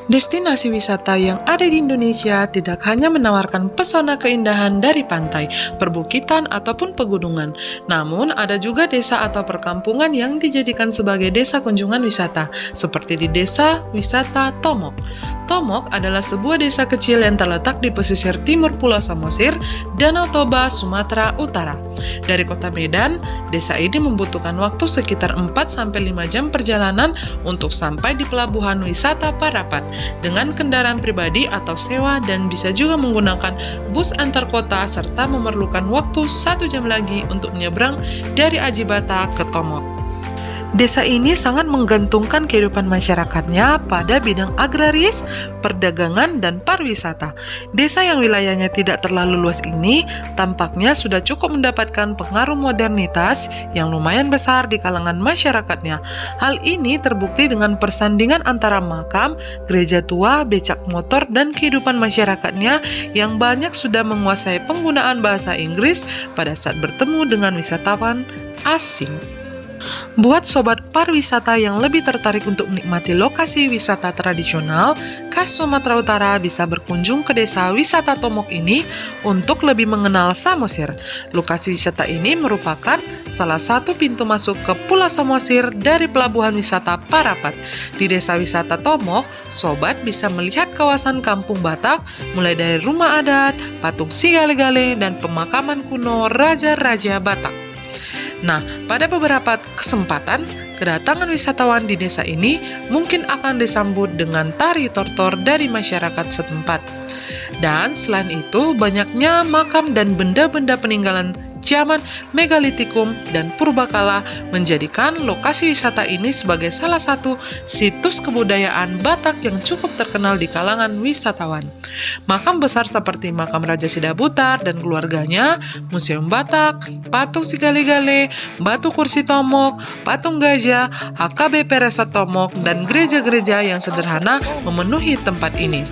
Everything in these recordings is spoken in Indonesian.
Destinasi wisata yang ada di Indonesia tidak hanya menawarkan pesona keindahan dari pantai, perbukitan, ataupun pegunungan, namun ada juga desa atau perkampungan yang dijadikan sebagai desa kunjungan wisata, seperti di Desa Wisata Tomok. Tomok adalah sebuah desa kecil yang terletak di pesisir timur Pulau Samosir, Danau Toba, Sumatera Utara. Dari kota Medan, desa ini membutuhkan waktu sekitar 4-5 jam perjalanan untuk sampai di pelabuhan wisata Parapat dengan kendaraan pribadi atau sewa, dan bisa juga menggunakan bus antar kota serta memerlukan waktu 1 jam lagi untuk menyeberang dari Ajibata ke Tomok. Desa ini sangat menggantungkan kehidupan masyarakatnya pada bidang agraris, perdagangan, dan pariwisata. Desa yang wilayahnya tidak terlalu luas ini tampaknya sudah cukup mendapatkan pengaruh modernitas yang lumayan besar di kalangan masyarakatnya. Hal ini terbukti dengan persandingan antara makam, gereja tua, becak motor, dan kehidupan masyarakatnya yang banyak sudah menguasai penggunaan bahasa Inggris pada saat bertemu dengan wisatawan asing. Buat sobat pariwisata yang lebih tertarik untuk menikmati lokasi wisata tradisional khas Sumatera Utara, bisa berkunjung ke desa wisata Tomok ini untuk lebih mengenal Samosir. Lokasi wisata ini merupakan salah satu pintu masuk ke Pulau Samosir dari pelabuhan wisata Parapat. Di desa wisata Tomok, sobat bisa melihat kawasan kampung Batak, mulai dari rumah adat, patung Sigale-gale, dan pemakaman kuno raja-raja Batak. Nah, pada beberapa kesempatan, kedatangan wisatawan di desa ini mungkin akan disambut dengan tari tortor dari masyarakat setempat. Dan selain itu, banyaknya makam dan benda-benda peninggalan zaman megalitikum dan purbakala menjadikan lokasi wisata ini sebagai salah satu situs kebudayaan Batak yang cukup terkenal di kalangan wisatawan. Makam besar seperti makam Raja Sidabutar dan keluarganya, Museum Batak, patung Sigale-gale, batu kursi Tomok, patung gajah, HKBP Resort Tomok, dan gereja-gereja yang sederhana memenuhi tempat ini.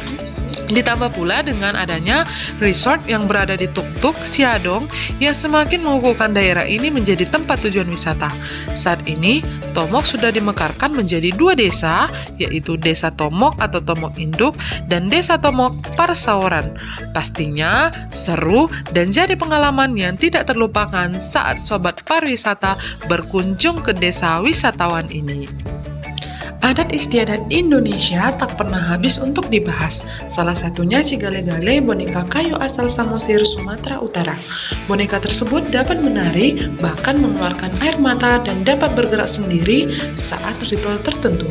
Ditambah pula dengan adanya resort yang berada di Tuk-Tuk, Siadong, yang semakin mengukuhkan daerah ini menjadi tempat tujuan wisata. Saat ini, Tomok sudah dimekarkan menjadi 2 desa, yaitu Desa Tomok atau Tomok Induk dan Desa Tomok Parsaoran. Pastinya seru dan jadi pengalaman yang tidak terlupakan saat sobat pariwisata berkunjung ke desa wisatawan ini. Adat istiadat Indonesia tak pernah habis untuk dibahas. Salah satunya Sigale-gale, boneka kayu asal Samosir, Sumatera Utara. Boneka tersebut dapat menari, bahkan mengeluarkan air mata, dan dapat bergerak sendiri saat ritual tertentu.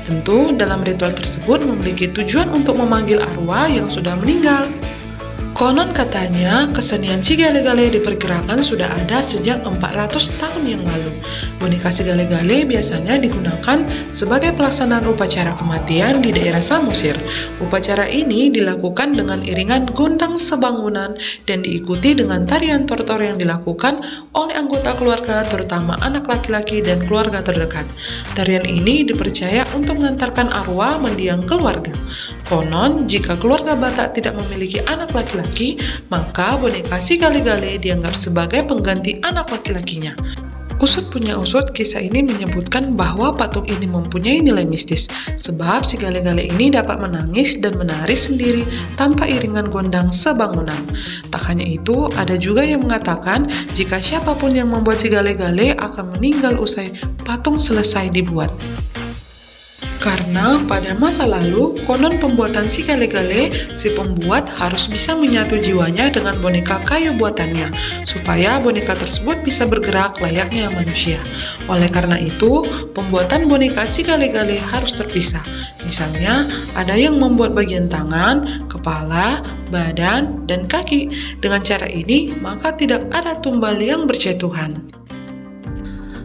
Tentu, dalam ritual tersebut memiliki tujuan untuk memanggil arwah yang sudah meninggal. Konon katanya, kesenian Sigale-gale diperkirakan sudah ada sejak 400 tahun yang lalu. Boneka Sigale-gale biasanya digunakan sebagai pelaksanaan upacara kematian di daerah Samosir. Upacara ini dilakukan dengan iringan gondang sebangunan dan diikuti dengan tarian tortor yang dilakukan oleh anggota keluarga, terutama anak laki-laki dan keluarga terdekat. Tarian ini dipercaya untuk mengantarkan arwah mendiang keluarga. Konon, jika keluarga Batak tidak memiliki anak laki-laki, maka boneka Sigale-gale dianggap sebagai pengganti anak laki-lakinya. Usut punya usut, kisah ini menyebutkan bahwa patung ini mempunyai nilai mistis, sebab Sigale-gale ini dapat menangis dan menari sendiri tanpa iringan gondang sebangunan. Tak hanya itu, ada juga yang mengatakan jika siapapun yang membuat Sigale-gale akan meninggal usai patung selesai dibuat. Karena pada masa lalu, konon pembuatan Sigale-gale, si pembuat harus bisa menyatu jiwanya dengan boneka kayu buatannya, supaya boneka tersebut bisa bergerak layaknya manusia. Oleh karena itu, pembuatan boneka Sigale-gale harus terpisah. Misalnya, ada yang membuat bagian tangan, kepala, badan, dan kaki. Dengan cara ini, maka tidak ada tumbal yang berjatuhan.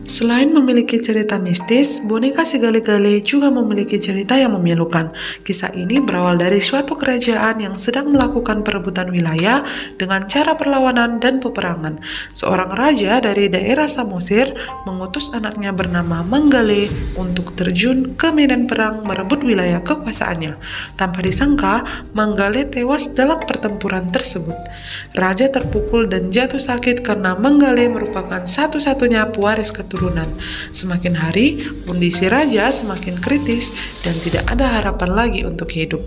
Selain memiliki cerita mistis, boneka Sigale-gale juga memiliki cerita yang memilukan. Kisah ini berawal dari suatu kerajaan yang sedang melakukan perebutan wilayah dengan cara perlawanan dan peperangan. Seorang raja dari daerah Samosir mengutus anaknya bernama Manggale untuk terjun ke medan perang merebut wilayah kekuasaannya. Tanpa disangka, Manggale tewas dalam pertempuran tersebut. Raja terpukul dan jatuh sakit karena Manggale merupakan satu-satunya pewaris keturunan keturunan. Semakin hari, kondisi raja semakin kritis dan tidak ada harapan lagi untuk hidup.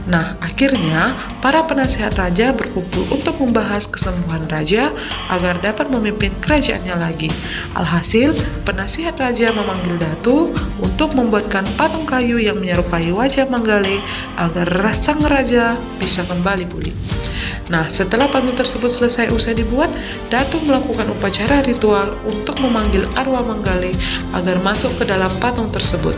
Nah, akhirnya para penasehat raja berkumpul untuk membahas kesembuhan raja agar dapat memimpin kerajaannya lagi. Alhasil, penasihat raja memanggil Datu untuk membuatkan patung kayu yang menyerupai wajah Manggale agar sang raja bisa kembali pulih. Nah, setelah patung tersebut usai dibuat, Datu melakukan upacara ritual untuk memanggil arwah Manggale agar masuk ke dalam patung tersebut.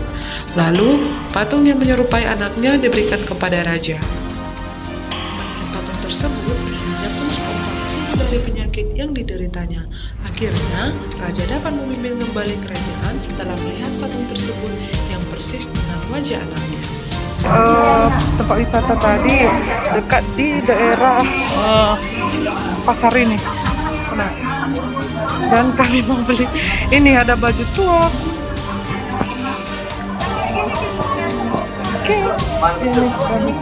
Lalu, patung yang menyerupai anaknya diberikan kepada raja. Melihat patung tersebut, raja pun spontan sembuh dari penyakit yang dideritanya. Akhirnya, raja dapat memimpin kembali kerajaan setelah melihat patung tersebut yang persis dengan wajah anaknya. Tempat wisata tadi dekat di daerah pasar ini. Nah, dan kami membeli ini, ada baju tua. Oke, ini